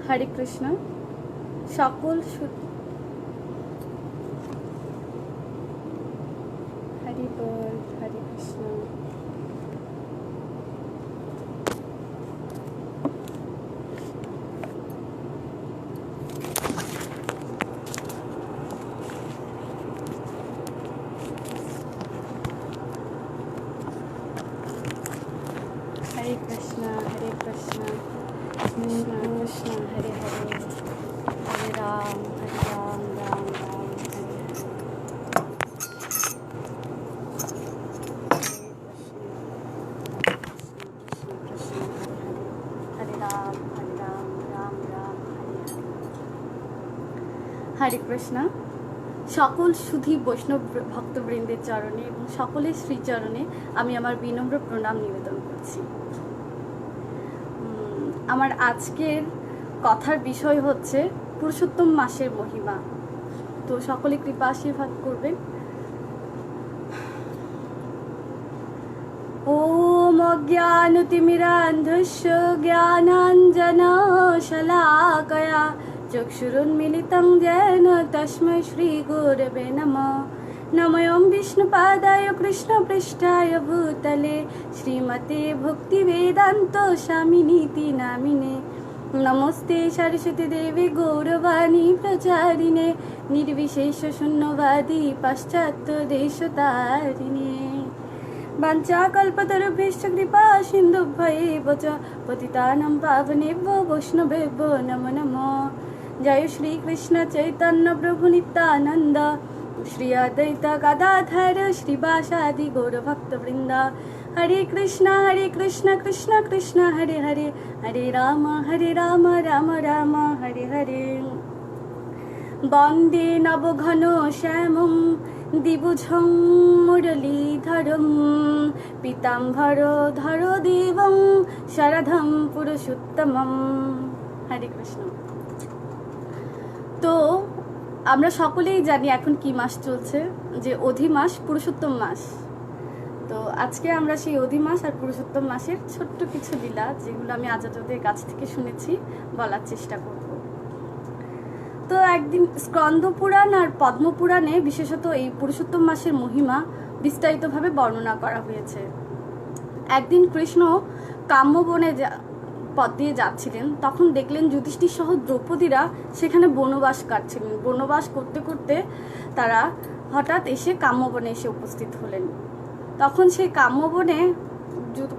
হরে কৃষ্ণ। সকল হরি বল। হরে কৃষ্ণ। হরে কৃষ্ণ হরে কৃষ্ণ কৃষ্ণ কৃষ্ণ হরে হরে, হরে রাম রাম রাম হরে হরে। হরে রাম রাম রাম হরে হরে। হরে কৃষ্ণ। সকল সুধী বৈষ্ণব ভক্তবৃন্দের চরণে এবং সকলের শ্রীচরণে আমি আমার বিনম্র প্রণাম নিবেদন করছি। আমার আজকের কথার বিষয় হচ্ছে পুরুষোত্তম মাসের মহিমা। তো সকলে কৃপা আশীর্বাদ করবেন। ওম অজ্ঞানতিমিরান্ধস্য জ্ঞানাঞ্জনশলাকয়া চক্ষুরুন্মিলিतं येन तस्मै श्रीगुरवे नमः। नमो विष्णुपादाय कृष्णपृष्ठाय भूतले श्रीमते भक्तिवेदान्त स्वामिनीति नामिने। नमस्ते सरस्वती देवी गौरवाणी प्रचारिणे निर्विशेष शून्यवादी पाश्चात्य देशतारिणे। वाञ्छाकल्पतरुभ्यश्च कृपा सिन्धुभ्यैव च पतितानां पावनेभ्यो वैष्णवेभ्यो नमो नमः। जय श्री कृष्ण चैतन्य प्रभु नित्यानंद श्री अद्वैत गदाधर श्रीवासादि गौर भक्त वृंद। हरे कृष्ण कृष्ण कृष्ण हरे हरे, हरे राम राम राम हरे हरे। वंदे नवघन श्यामं दिवुझं मुरलीधरं पीताम्बर धर देवं शरधं पुरुषोत्तमं। हरे कृष्ण। তো আমরা সকলেই জানি এখন কি মাস চলছে, যে অধি মাস, পুরুষোত্তম মাস। তো আজকে আমরা সেই অধি মাস আর পুরুষোত্তম মাসের ছোট্ট কিছু লীলা, যেগুলো আমি আচার্যদের কাছ থেকে শুনেছি, বলার চেষ্টা করব। তো একদিন স্কন্দ পুরাণ আর পদ্ম পুরাণে বিশেষত এই পুরুষোত্তম মাসের মহিমা বিস্তারিতভাবে বর্ণনা করা হয়েছে। একদিন কৃষ্ণ কাম্যবনে পথ দিয়ে যাচ্ছিলেন, তখন দেখলেন যুধিষ্ঠির সহ দ্রৌপদীরা সেখানে বনবাস কাটছিলেন। বনবাস করতে করতে তারা হঠাৎ এসে কাম্যবনে এসে উপস্থিত হলেন। তখন সেই কাম্যবনে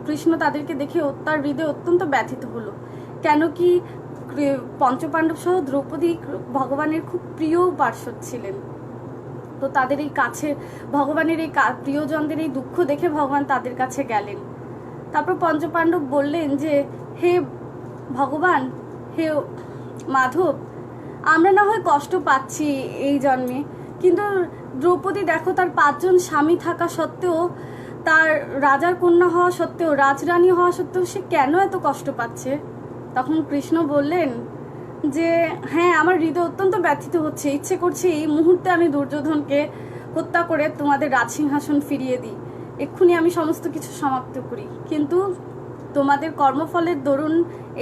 কৃষ্ণ তাদেরকে দেখে তার হৃদয় অত্যন্ত ব্যথিত হলো। কেন কি পঞ্চপাণ্ডব সহ দ্রৌপদী ভগবানের খুব প্রিয় পার্শ্বদ ছিলেন। তো তাদের এই কাছে ভগবানের এই প্রিয়জনদের এই দুঃখ দেখে ভগবান তাদের কাছে গেলেন। তারপর পঞ্চপাণ্ডব বললেন যে, হে ভগবান, হে মাধব, আমরা না হয় কষ্ট পাচ্ছি এই জন্মে, কিন্তু দ্রৌপদী দেখো, তার 5 জন স্বামী থাকা সত্ত্বেও, তার রাজার কন্যা হওয়া সত্ত্বেও, রাজরানী হওয়া সত্ত্বেও সে কেন এত কষ্ট পাচ্ছে? তখন কৃষ্ণ বললেন যে, হ্যাঁ, আমার হৃদয় অত্যন্ত ব্যথিত হচ্ছে, ইচ্ছে করছে এই মুহূর্তে আমি দুর্যোধনকে হত্যা করে তোমাদের রাজসিংহাসন ফিরিয়ে দিই, এক্ষুনি আমি সমস্ত কিছু সমাপ্ত করি, কিন্তু তোমাদের কর্মফলের দরুন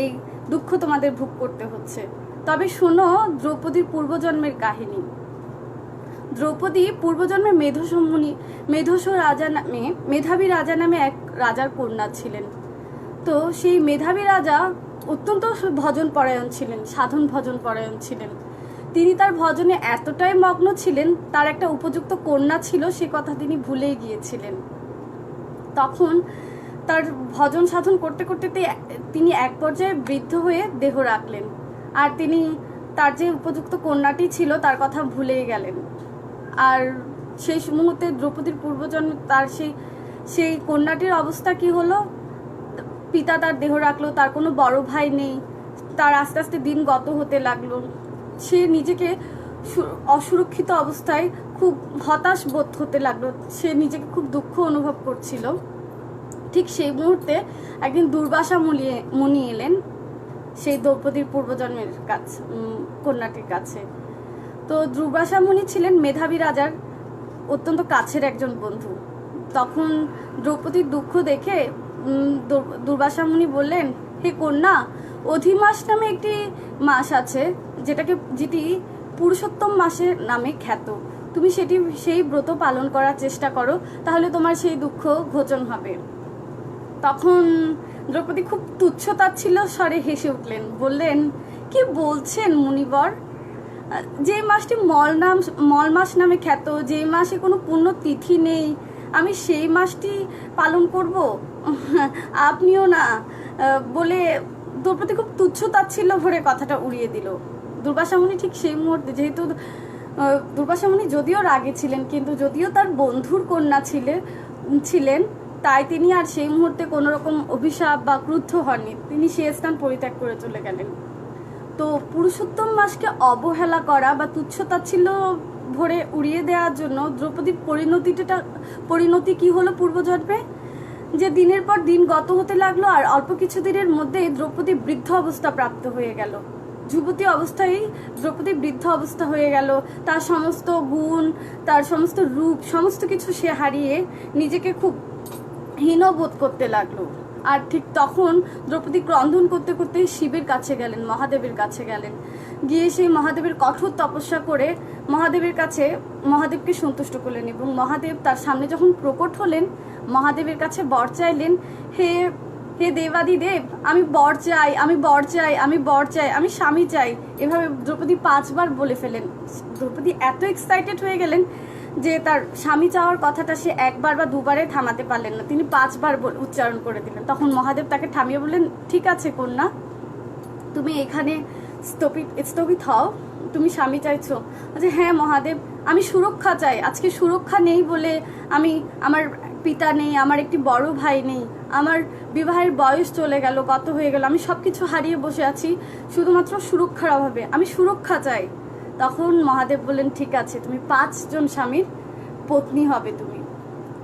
এই দুঃখ তোমাদের ভোগ করতে হচ্ছে। তবে শোনো দ্রৌপদীর পূর্বজন্মের কাহিনী। দ্রৌপদী পূর্বজন্মে মেধাবী রাজা নামে এক রাজার কন্যা ছিলেন। তো সেই মেধাবী রাজা অত্যন্ত ভজন পরায়ণ ছিলেন, সাধন ভজন পরায়ণ ছিলেন। তিনি তার ভজনে এতটাই মগ্ন ছিলেন, তার একটা উপযুক্ত কন্যা ছিল, সে কথা তিনি ভুলেই গিয়েছিলেন। তখন তার ভজন সাধন করতে করতে তিনি এক পর্যায়ে বৃদ্ধ হয়ে দেহ রাখলেন, আর তিনি তার যে উপযুক্ত কন্যাটি ছিল তার কথা ভুলেই গেলেন। আর সেই মুহূর্তে দ্রৌপদীর পূর্বজন্মে তার সেই কন্যাটির অবস্থা কি হলো? পিতা তার দেহ রাখলো, তার কোনো বড় ভাই নেই, তার আস্তে আস্তে দিন গত হতে লাগলো। সে নিজেকে অসুরক্ষিত অবস্থায় খুব হতাশ বোধ হতে লাগলো, সে নিজেকে খুব দুঃখ অনুভব করছিল। ঠিক সেই মুহূর্তে একদিন দুর্বাসা মুনি এলেন সেই দ্রৌপদীর পূর্বজন্মের কন্যাটির কাছে। তো দুর্বাসা মুনি ছিলেন মেধাবী রাজার অত্যন্ত কাছের একজন বন্ধু। তখন দ্রৌপদীর দুঃখ দেখে দুর্বাসা মুনি বললেন, হে কন্যা, অধিমাস নামে একটি মাস আছে যেটি পুরুষোত্তম মাসের নামে খ্যাত। তুমি সেই ব্রত পালন করার চেষ্টা করো, তাহলে তোমার সেই দুঃখ ঘোচন হবে। তখন দ্রৌপদী খুব তুচ্ছতাচ্ছিল্য স্বরে হেসে উঠলেন, বললেন, কি বলছেন মুনিবর? যে মাসটি মল মাস নামে খ্যাত, যে মাসে কোনো পূর্ণ তিথি নেই, আমি সেই মাসটি পালন করব? আপনিও না, বলে দ্রৌপদী খুব তুচ্ছতাচ্ছিল্য ভরে কথাটা উড়িয়ে দিল। দুর্বাসা মুনি ঠিক সেই মুহূর্তে, যেহেতু দুর্বাসা মুনি যদিও রাগে ছিলেন, কিন্তু যদিও তার বন্ধুর কন্যা ছিলেন, তাই তিনি আর সেই মুহূর্তে কোনো রকম অভিশাপ বা ক্রুদ্ধ হননি। তিনি সে স্থান পরিত্যাগ করে চলে গেলেন। তো পুরুষোত্তম মাসকে অবহেলা করা বা তুচ্ছতাচ্ছিল্য ভরে উড়িয়ে দেওয়ার জন্য দ্রৌপদীর পরিণতি কি হলো পূর্বজন্মে? যে দিনের পর দিন গত হতে লাগলো, আর অল্প কিছু দিনের মধ্যেই দ্রৌপদী বৃদ্ধ অবস্থা প্রাপ্ত হয়ে গেল। যুবতী অবস্থায় দ্রৌপদী বৃদ্ধ অবস্থা হয়ে গেল। তার সমস্ত গুণ, তার সমস্ত রূপ, সমস্ত কিছু সে হারিয়ে নিজেকে খুব হীন বোধ করতে লাগলো। আর ঠিক তখন দ্রৌপদী ক্রন্দন করতে করতে শিবের কাছে গেলেন, মহাদেবের কাছে গেলেন। গিয়ে সেই মহাদেবের কঠোর তপস্যা করে মহাদেবকে সন্তুষ্ট করলেন, এবং মহাদেব তার সামনে যখন প্রকট হলেন, মহাদেবের কাছে বর চাইলেন, হে দেবাদিদেব, আমি বর চাই, আমি বর চাই, আমি বর চাই, আমি স্বামী চাই। এভাবে দ্রৌপদী 5 বার বলে ফেলেন। দ্রৌপদী এত এক্সাইটেড হয়ে গেলেন যে তার স্বামী চাওয়ার কথাটা সে 1 বার বা 2 বারে থামাতে পারলেন না, তিনি 5 বার উচ্চারণ করে দিলেন। তখন মহাদেব তাকে থামিয়ে বললেন, ঠিক আছে কন্যা, তুমি এখানে স্থগিত হও, তুমি স্বামী চাইছো? আচ্ছা হ্যাঁ মহাদেব, আমি সুরক্ষা চাই। আজকে সুরক্ষা নেই বলে আমার পিতা নেই, আমার একটি বড় ভাই নেই, আমার বিবাহের বয়স চলে গেল, কত হয়ে গেল, আমি সব কিছু হারিয়ে বসে আছি শুধুমাত্র সুরক্ষার অভাবে, আমি সুরক্ষা চাই। তখন মহাদেব বললেন, ঠিক আছে, তুমি 5 জন স্বামীর পত্নী হবে তুমি।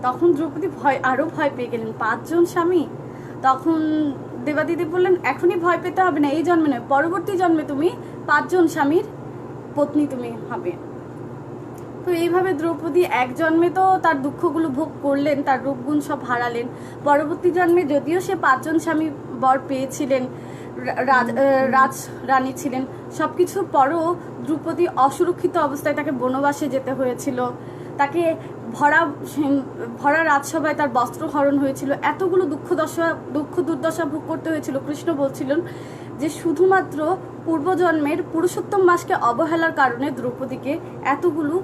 তখন দ্রৌপদী আরো ভয় পেয়ে গেলেন, 5 জন স্বামী? তখন দেবাদিদেব বললেন, এখনই ভয় পেতে হবে না, এই জন্মে নয়, পরবর্তী জন্মে তুমি 5 জন স্বামীর পত্নী তুমি হবে। তো এইভাবে দ্রৌপদী এক জন্মে তো তার দুঃখগুলো ভোগ করলেন, তার রূপগুণ সব হারালেন। পরবর্তী জন্মে যদিও সে 5 জন স্বামী বর পেয়েছিলেন, রানী ছিলেন, সব কিছুর পরও দ্রৌপদী অসুরক্ষিত অবস্থায় তাকে বনবাসে যেতে হয়েছিল, তাকে ভরা রাজসভায় তার বস্ত্র হরণ হয়েছিল, এতগুলো দুঃখ দুর্দশা ভোগ করতে হয়েছিল। কৃষ্ণ বলছিলেন যে শুধুমাত্র পূর্বজন্মের পুরুষোত্তম মাসকে অবহেলার কারণে দ্রৌপদীকে এতগুলো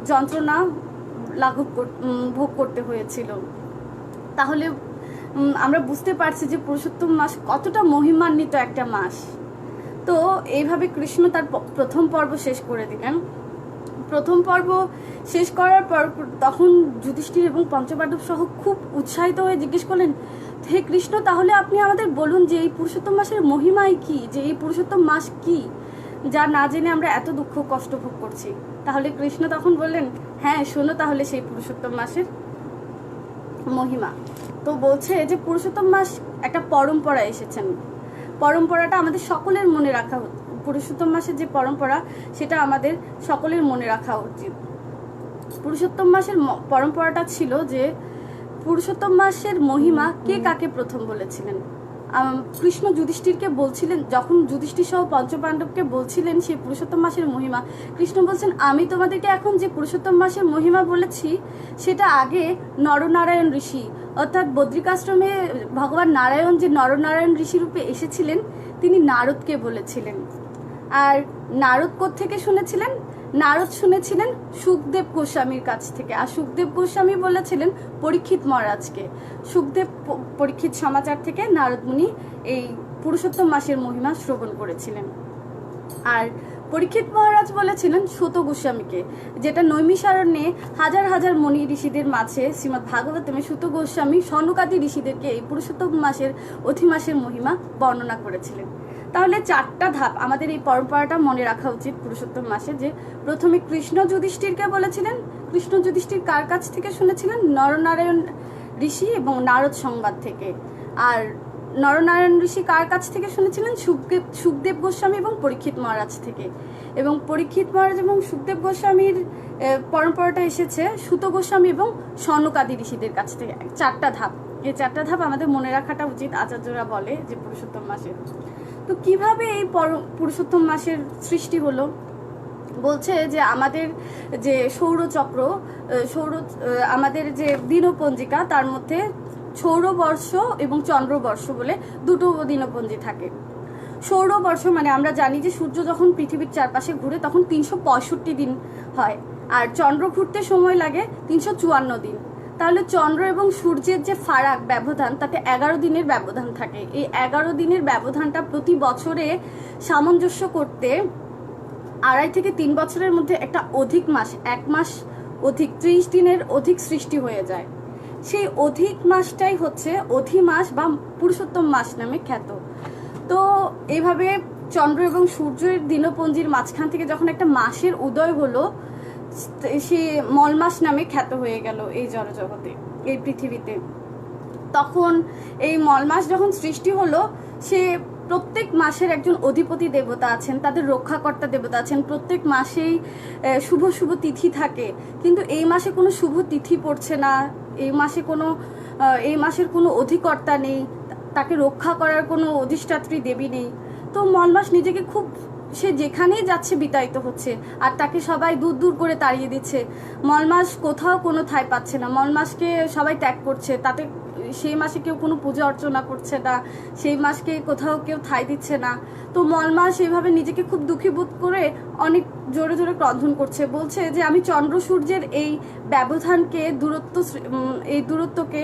যন্ত্রণা ভোগ করতে হয়েছিল। তাহলে আমরা বুঝতে পারছি যে পুরুষোত্তম মাস কতটা মহিমান্বিত একটা মাস। তো এইভাবে কৃষ্ণ তার প্রথম পর্ব শেষ করে দিলেন। প্রথম পর্ব শেষ করার পর তখন যুধিষ্ঠির এবং পঞ্চপাণ্ডব সহ খুব উৎসাহিত হয়ে জিজ্ঞেস করলেন, হে কৃষ্ণ, তাহলে আপনি আমাদের বলুন যে এই পুরুষোত্তম মাসের মহিমাই কি, যে এই পুরুষোত্তম মাস কি, যা না জেনে আমরা এত দুঃখ কষ্ট ভোগ করছি। তাহলে কৃষ্ণ তখন বললেন, হ্যাঁ শোনো তাহলে সেই পুরুষোত্তম মাসের মহিমা। তো বলছে যে পুরুষোত্তম মাস একটা পরম্পরা এসেছেন, পরম্পরাটা আমাদের সকলের মনে রাখা উচিত। পুরুষোত্তম মাসের যে পরম্পরা, সেটা আমাদের সকলের মনে রাখা উচিত। পুরুষোত্তম মাসের পরম্পরাটা ছিল যে পুরুষোত্তম মাসের মহিমা কে কাকে প্রথম বলেছিলেন। কৃষ্ণ যুধিষ্ঠিরকে বলছিলেন, যখন যুধিষ্ঠির সহ পঞ্চপাণ্ডবকে বলছিলেন সেই পুরুষোত্তম মাসের মহিমা, কৃষ্ণ বলছেন, আমি তোমাদেরকে এখন যে পুরুষোত্তম মাসের মহিমা বলেছি সেটা আগে নরনারায়ণ ঋষি, অর্থাৎ বদ্রিকাশ্রমে ভগবান নারায়ণ যে নরনারায়ণ ঋষি রূপে এসেছিলেন, তিনি নারদকে বলেছিলেন। আর নারদ কোত্থেকে শুনেছিলেন? নারদ শুনেছিলেন সুখদেব গোস্বামীর কাছ থেকে, আর সুখদেব গোস্বামী বলেছিলেন পরীক্ষিত মহারাজকে। সুখদেব পরীক্ষিত সমাচার থেকে নারদ মুনি এই পুরুষোত্তম মাসের মহিমা শ্রবণ করেছিলেন। আর পরীক্ষিত মহারাজ বলেছিলেন সুত গোস্বামীকে, যেটা নৈমিষারণ্যে হাজার হাজার মণি ঋষিদের মাঝে শ্রীমদ্ ভাগবতমে সুত গোস্বামী সনকাদি ঋষিদেরকে এই পুরুষোত্তম মাসের অধিমাসের মহিমা বর্ণনা করেছিলেন। তাহলে 4টা ধাপ আমাদের এই পরম্পরাটা মনে রাখা উচিত পুরুষোত্তম মাসে। যে প্রথমে কৃষ্ণ যুধিষ্ঠিরকে বলেছিলেন, কৃষ্ণ যুধিষ্ঠির কার কাছ থেকে শুনেছিলেন? নরনারায়ণ ঋষি এবং নারদ সংবাদ থেকে। আর নরনারায়ণ ঋষি কার কাছ থেকে শুনেছিলেন? সুখদেব গোস্বামী এবং পরীক্ষিত মহারাজ থেকে। এবং পরীক্ষিত মহারাজ এবং সুখদেব গোস্বামীর পরম্পরাটা এসেছে সুত গোস্বামী এবং সনকাদি ঋষিদের কাছ থেকে। 4টা ধাপ। এই 4টা ধাপ আমাদের মনে রাখাটা উচিত, আচার্যরা বলে যে পুরুষোত্তম মাসের। তো কিভাবে এই পুরুষোত্তম মাসের সৃষ্টি হলো? বলছে যে আমাদের যে সৌরচক্র, আমাদের যে দিনপঞ্জিকা, তার মধ্যে সৌরবর্ষ এবং চন্দ্রবর্ষ বলে দুটো দিনপঞ্জি থাকে। সৌরবর্ষ মানে আমরা জানি যে সূর্য যখন পৃথিবীর চারপাশে ঘুরে তখন 365 দিন হয়, আর চন্দ্র ঘুরতে সময় লাগে 354 দিন। তাহলে চন্দ্র এবং সূর্যের যে ফারাক ব্যবধান, তাতে 11 দিনের ব্যবধান থাকে। এই 11 দিনের ব্যবধানটা প্রতি বছরে সামঞ্জস্য করতে 2.5 থেকে 3 বছরের মধ্যে একটা অধিক মাস, 1 মাস অধিক, 30 দিনের অধিক সৃষ্টি হয়ে যায়। সেই অধিক মাসটাই হচ্ছে অধিমাস বা পুরুষোত্তম মাস নামে খ্যাত। তো এইভাবে চন্দ্র এবং সূর্যের দিনপঞ্জির মাঝখান থেকে যখন একটা মাসের উদয় হলো, সে মল মাস নামে খ্যাত হয়ে গেল এই জড়জগতে, এই পৃথিবীতে। তখন এই মল মাস যখন সৃষ্টি হলো, সে প্রত্যেক মাসের একজন অধিপতি দেবতা আছেন, তাদের রক্ষাকর্তা দেবতা আছেন। প্রত্যেক মাসেই শুভ শুভ তিথি থাকে, কিন্তু এই মাসে কোনো শুভ তিথি পড়ছে না, এই মাসের কোনো অধিকর্তা নেই, তাকে রক্ষা করার কোনো অধিষ্ঠাত্রী দেবী নেই। তো মল মাস নিজেকে খুব, সে যেখানেই যাচ্ছে বিতাড়িত হচ্ছে, আর তাকে সবাই দূর দূর করে তাড়িয়ে দিচ্ছে। মল মাস কোথাও কোনো ঠাঁই পাচ্ছে না, মল মাসকে সবাই ত্যাগ করছে, তাতে সেই মাসে কেউ কোনো পূজা অর্চনা করছে না, সেই মাসকে কোথাও কেউ ঠাঁই দিচ্ছে না। তো মল মাস এইভাবে নিজেকে খুব দুঃখী বোধ করে অনেক জোরে জোরে ক্রন্দন করছে, বলছে যে আমি চন্দ্র সূর্যের এই ব্যবধানকে, এই দূরত্বকে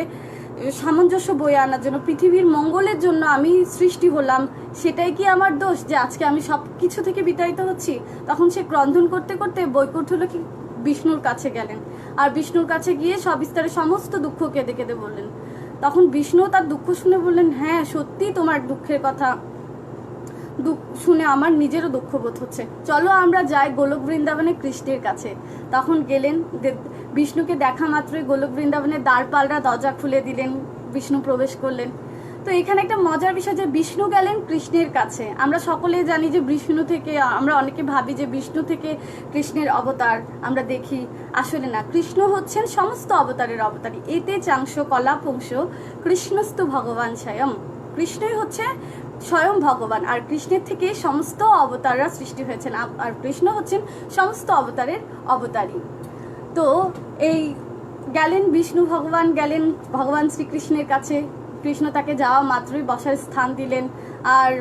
সামঞ্জস্য বয়ে আনার জন্য, পৃথিবীর মঙ্গলের জন্য আমি সৃষ্টি হলাম, সেটাই কি আমার দোষ যে আজকে আমি সব কিছু থেকে বিতাড়িত হচ্ছি? তখন সে ক্রন্দন করতে করতে বৈকুণ্ঠলোকে বিষ্ণুর কাছে গেলেন, আর বিষ্ণুর কাছে গিয়ে সবিস্তারে সমস্ত দুঃখ কেঁদে কেঁদে বললেন। তখন বিষ্ণু তার দুঃখ শুনে বললেন, হ্যাঁ সত্যি তোমার দুঃখের কথা শুনে আমার নিজেরও দুঃখ বোধ হচ্ছে, চলো আমরা যাই গোলক বৃন্দাবনে কৃষ্ণের কাছে। তখন গেলেন, বিষ্ণুকে দেখা মাত্রই গোলক বৃন্দাবনের দ্বারপালরা দরজা খুলে দিলেন, বিষ্ণু প্রবেশ করলেন। তো এখানে একটা মজার বিষয় যে বিষ্ণু গেলেন কৃষ্ণের কাছে। আমরা সকলেই জানি যে বিষ্ণু থেকে, আমরা অনেকে ভাবি যে বিষ্ণু থেকে কৃষ্ণের অবতার আমরা দেখি, আসলে না, কৃষ্ণ হচ্ছেন সমস্ত অবতারের অবতারী। এতে চাংশ কলা পুংস কৃষ্ণস্তু ভগবান স্বয়ং, কৃষ্ণই হচ্ছে স্বয়ং ভগবান, আর কৃষ্ণের থেকে সমস্ত অবতাররা সৃষ্টি হয়েছেন, আর কৃষ্ণ হচ্ছেন সমস্ত অবতারের অবতারী। তো এই গেলেন বিষ্ণু ভগবান, গেলেন ভগবান শ্রীকৃষ্ণের কাছে। কৃষ্ণ তাকে যাওয়া মাত্রই বসার স্থান দিলেন, আর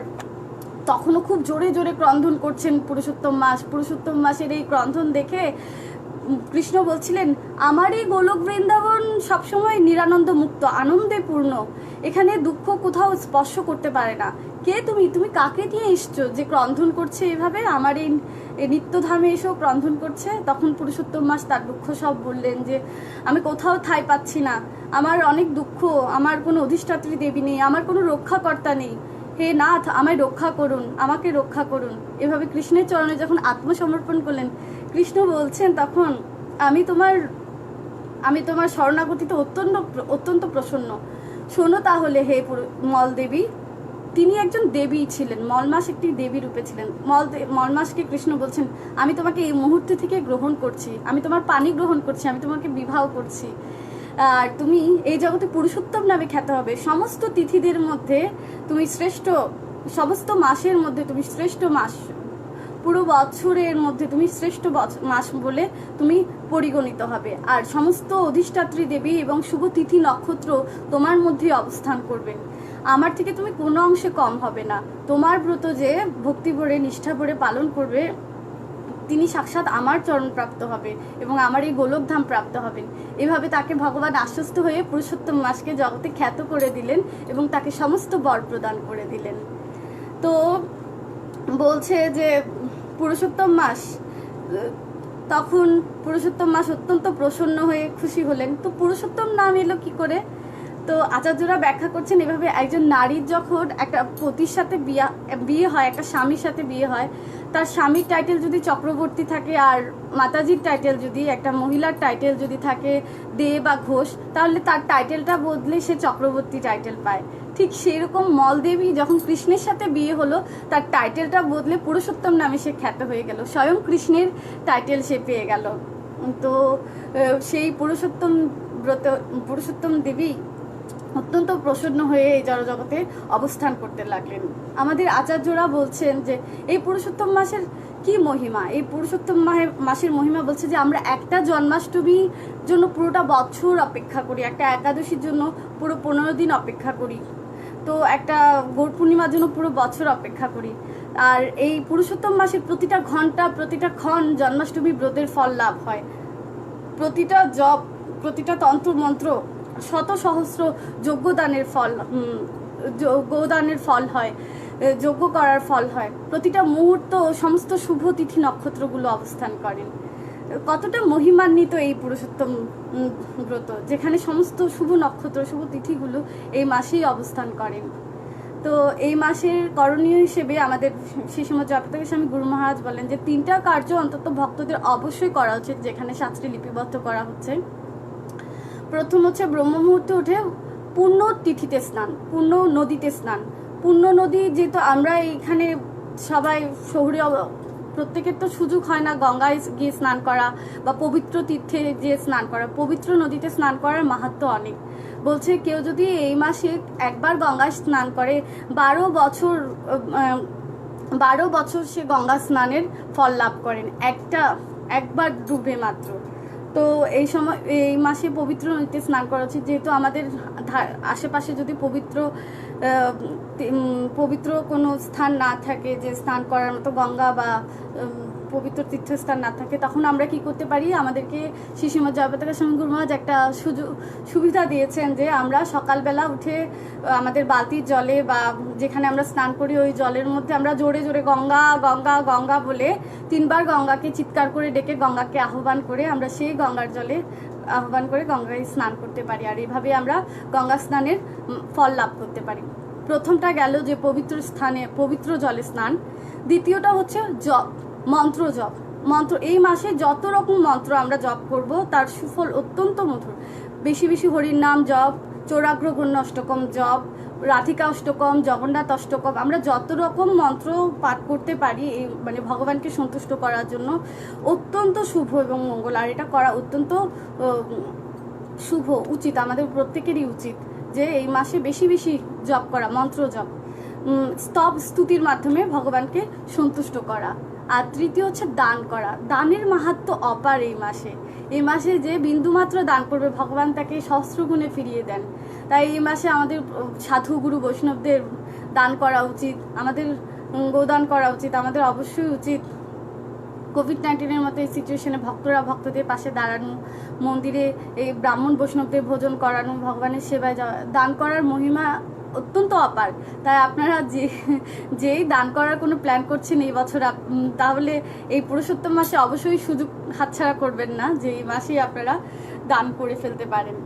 তখনও খুব জোরে জোরে ক্রন্দন করছেন পুরুষোত্তম মাসের এই ক্রন্দন দেখে কৃষ্ণ বলছিলেন, আমার এই গোলক বৃন্দাবন সবসময় নিরানন্দ মুক্ত, আনন্দে পূর্ণ, এখানে দুঃখ কোথাও স্পর্শ করতে পারে না। কে তুমি? তুমি কাকে নিয়ে এসছো যে ক্রন্দন করছে এভাবে, আমার এই নিত্যধামে এসেও ক্রন্দন করছে? তখন পুরুষোত্তম মাস তার দুঃখ সব বললেন যে আমি কোথাও ঠাঁই পাচ্ছি না, আমার অনেক দুঃখ, আমার কোনো অধিষ্ঠাত্রী দেবী নেই, আমার কোনো রক্ষাকর্তা নেই, হে নাথ আমায় রক্ষা করুন, আমাকে রক্ষা করুন। এভাবে কৃষ্ণের চরণে যখন আত্মসমর্পণ করলেন, কৃষ্ণ বলছেন তখন, আমি তোমার শরণাগতিতে অত্যন্ত প্রসন্ন। শোনো তাহলে হে মল দেবী। তিনি একজন দেবী ছিলেন, মলমাস একটি দেবী রূপে ছিলেন। মলমাসকে কৃষ্ণ বলছেন, আমি তোমাকে এই মুহূর্তে থেকে গ্রহণ করছি, আমি তোমার পানি গ্রহণ করছি, আমি তোমাকে বিবাহ করছি, আর তুমি এই জগতে পুরুষোত্তম নামে খ্যাত হবে। সমস্ত তিথিদের মধ্যে তুমি শ্রেষ্ঠ, সমস্ত মাসের মধ্যে তুমি শ্রেষ্ঠ মাস, পুরো বছরের মধ্যে তুমি শ্রেষ্ঠ মাস বলে তুমি পরিগণিত হবে, আর সমস্ত অধিষ্ঠাত্রী দেবী এবং শুভ তিথি নক্ষত্র তোমার মধ্যে অবস্থান করবেন। আমার থেকে তুমি কোনো অংশে কম হবে না। তোমার ব্রত যে ভক্তি ভরে নিষ্ঠা ভরে পালন করবে, তিনি সাক্ষাৎ আমার চরণ প্রাপ্ত হবে এবং আমার এই গোলকধাম প্রাপ্ত হবেন। এভাবে তাকে ভগবান আশ্বস্ত হয়ে পুরুষোত্তম মাসকে জগতে খ্যাত করে দিলেন এবং তাকে সমস্ত বর প্রদান করে দিলেন। তো বলছে যে পুরুষোত্তম মাস, তখন পুরুষোত্তম মাস অত্যন্ত প্রসন্ন হয়ে খুশি হলেন। তো পুরুষোত্তম নাম এলো কি করে? তো আচার্যরা ব্যাখ্যা করছেন এভাবে, একজন নারীর যখন একটা পতির সাথে বিয়ে হয়, একটা স্বামীর সাথে বিয়ে হয়, তার স্বামীর টাইটেল যদি চক্রবর্তী থাকে আর মাতাজির টাইটেল যদি, একটা মহিলার টাইটেল যদি থাকে দে বা ঘোষ, তাহলে তার টাইটেলটা বদলে সে চক্রবর্তী টাইটেল পায়। ঠিক সেরকম মলদেবী যখন কৃষ্ণের সাথে বিয়ে হলো, তার টাইটেলটা বদলে পুরুষোত্তম নামে সে খ্যাত হয়ে গেল, স্বয়ং কৃষ্ণের টাইটেল সে পেয়ে গেল। তো সেই পুরুষোত্তম দেবী অত্যন্ত প্রসন্ন হয়ে এই জড়জগতে অবস্থান করতে লাগলেন। আমাদের আচার্যরা বলছেন যে এই পুরুষোত্তম মাসের কি মহিমা, এই পুরুষোত্তম মাসের মহিমা বলছে যে আমরা একটা জন্মাষ্টমীর জন্য পুরোটা বছর অপেক্ষা করি, একটা একাদশীর জন্য পুরো 15 দিন অপেক্ষা করি, তো একটা গৌর পূর্ণিমার জন্য পুরো বছর অপেক্ষা করি। আর এই পুরুষোত্তম মাসের প্রতিটা ঘন্টা, প্রতিটা ক্ষণ জন্মাষ্টমী ব্রতের ফল লাভ হয়। প্রতিটা জপ, প্রতিটা তন্ত্র মন্ত্র, শত সহস্র যজ্ঞদানের ফল, গোদানের ফল হয়, যজ্ঞ করার ফল হয়। প্রতিটা মুহূর্ত সমস্ত শুভ তিথি নক্ষত্রগুলো অবস্থান করেন। কতটা মহিমান্বিত এই পুরুষোত্তম ব্রত, যেখানে সমস্ত শুভ নক্ষত্র, শুভ তিথিগুলো এই মাসেই অবস্থান করেন। তো এই মাসের করণীয় হিসেবে আমাদের শ্রীশ্রীমৎ জয়প্রকাশ স্বামী গুরু মহারাজ বলেন যে 3টা কার্য অন্তত ভক্তদের অবশ্যই করা উচিত, যেখানে শাস্ত্রে লিপিবদ্ধ করা হচ্ছে। প্রথম হচ্ছে ব্রহ্ম মুহূর্তে উঠে পূর্ণ তিথিতে স্নান, পূর্ণ নদীতে স্নান। পূর্ণ নদী যেহেতু আমরা এইখানে সবাই শহরে, প্রত্যেকের তো সুযোগ হয় না গঙ্গায় গিয়ে স্নান করা বা পবিত্র তীর্থে গিয়ে স্নান করা। পবিত্র নদীতে স্নান করার মাহাত্ম্য অনেক। বলছে কেউ যদি এই মাসে একবার গঙ্গায় স্নান করে 12 বছর সে গঙ্গা স্নানের ফল লাভ করেন, একবার ডুবে মাত্র। তো এই মাসে পবিত্র নদীতে স্নান করা উচিত, যেহেতু আমাদের আশেপাশে যদি পবিত্র কোনো স্থান না থাকে, যে স্নান করার মতো গঙ্গা বা পবিত্র তীর্থস্থান না থাকে, তখন আমরা কি করতে পারি, আমাদেরকে শ্রীশ্রীমৎ জয়প্রকাশ স্বামী গুরু মহারাজ একটা সুবিধা দিয়েছেন যে আমরা সকালবেলা উঠে আমাদের বালতির জলে বা যেখানে আমরা স্নান করি ওই জলের মধ্যে আমরা জোরে জোরে গঙ্গা গঙ্গা গঙ্গা বলে 3বার গঙ্গাকে চিৎকার করে ডেকে গঙ্গাকে আহ্বান করে আমরা সেই গঙ্গার জলে আহ্বান করে গঙ্গায় স্নান করতে পারি। আর এইভাবে আমরা গঙ্গা স্নানের ফল লাভ করতে পারি। প্রথমটা গেল যে পবিত্র স্থানে পবিত্র জলে স্নান। দ্বিতীয়টা হচ্ছে জপ, মন্ত্র জপ। মন্ত্র এই মাসে যত রকম মন্ত্র আমরা জপ করব তার সুফল অত্যন্ত মধুর। বেশি বেশি হরির নাম জপ, চৌরাগ্রগণ্য অষ্টকম জপ, রাধিকা অষ্টকম, জগন্নাথ অষ্টকম, আমরা যত রকম মন্ত্র পাঠ করতে পারি এই মানে ভগবানকে সন্তুষ্ট করার জন্য অত্যন্ত শুভ এবং মঙ্গল। আর এটা করা অত্যন্ত শুভ, উচিত, আমাদের প্রত্যেকেরই উচিত যে এই মাসে বেশি বেশি জপ করা, মন্ত্র জপ, স্তুতির মাধ্যমে ভগবানকে সন্তুষ্ট করা। আর তৃতীয় হচ্ছে দান করা। দানের মাহাত্ম্য অপার এই মাসে যে বিন্দুমাত্র দান করবে ভগবান তাকে সহস্রগুণে ফিরিয়ে দেন। তাই এই মাসে আমাদের সাধু গুরু বৈষ্ণবদের দান করা উচিত, আমাদের গোদান করা উচিত। আমাদের অবশ্যই উচিত কোভিড-19-এর মতো এই সিচুয়েশনে ভক্তদের পাশে দাঁড়ানো, মন্দিরে এই ব্রাহ্মণ বৈষ্ণবদের ভোজন করানো, ভগবানের সেবায় যাওয়া। দান করার মহিমা অত্যন্ত অপার। তাই আপনারা যেই দান করার কোনো প্ল্যান করছেন এই বছর, তাহলে এই পুরুষোত্তম মাসে অবশ্যই সুযোগ হাতছাড়া করবেন না, যে এই মাসেই আপনারা দান করে ফেলতে পারেন।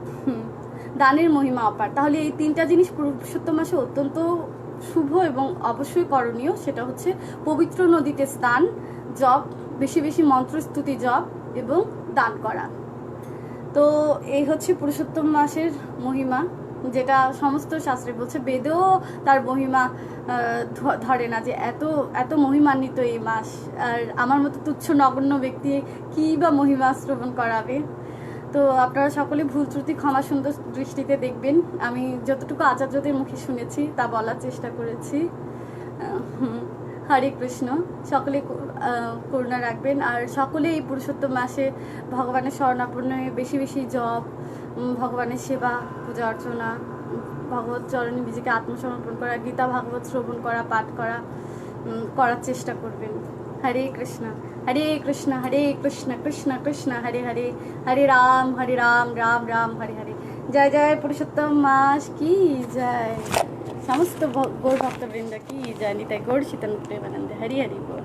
দানের মহিমা অপার। তাহলে এই 3টা জিনিস পুরুষোত্তম মাসে অত্যন্ত শুভ এবং অবশ্যই করণীয়। সেটা হচ্ছে পবিত্র নদীতে স্নান, জপ, বেশি বেশি মন্ত্রস্তুতি জপ এবং দান করা। তো এই হচ্ছে পুরুষোত্তম মাসের মহিমা, যেটা সমস্ত শাস্ত্রে বলছে। বেদেও তার মহিমা ধরে না যে এত মহিমান্বিত এই মাস। আর আমার মতো তুচ্ছ নগণ্য ব্যক্তি কী বা মহিমা শ্রবণ করাবে। তো আপনারা সকলে ভুল ত্রুটি ক্ষমা সুন্দর দৃষ্টিতে দেখবেন। আমি যতটুকু আচার্যদের মুখে শুনেছি তা বলার চেষ্টা করেছি। হরে কৃষ্ণ। সকলে করুণা রাখবেন। আর সকলে এই পুরুষোত্তম মাসে ভগবানের শরণাপন্ন হয়ে বেশি বেশি জপ, ভগবানের সেবা, পূজা অর্চনা, ভগবত চরণে নিজেকে আত্মসমর্পণ করা, গীতা ভাগবত শ্রবণ করা, পাঠ করার চেষ্টা করবেন। হরে কৃষ্ণ হরে কৃষ্ণ হরে কৃষ্ণ কৃষ্ণ কৃষ্ণ হরে হরে, হরে রাম রাম রাম হরে হরে। জয় জয় পুরুষোত্তম মাস কি জয়। সমস্ত গৌর ভক্তবৃন্দ কি জয়। নিতাই গৌর সীতানন্দ প্রেমানন্দে। হরি হরি বল।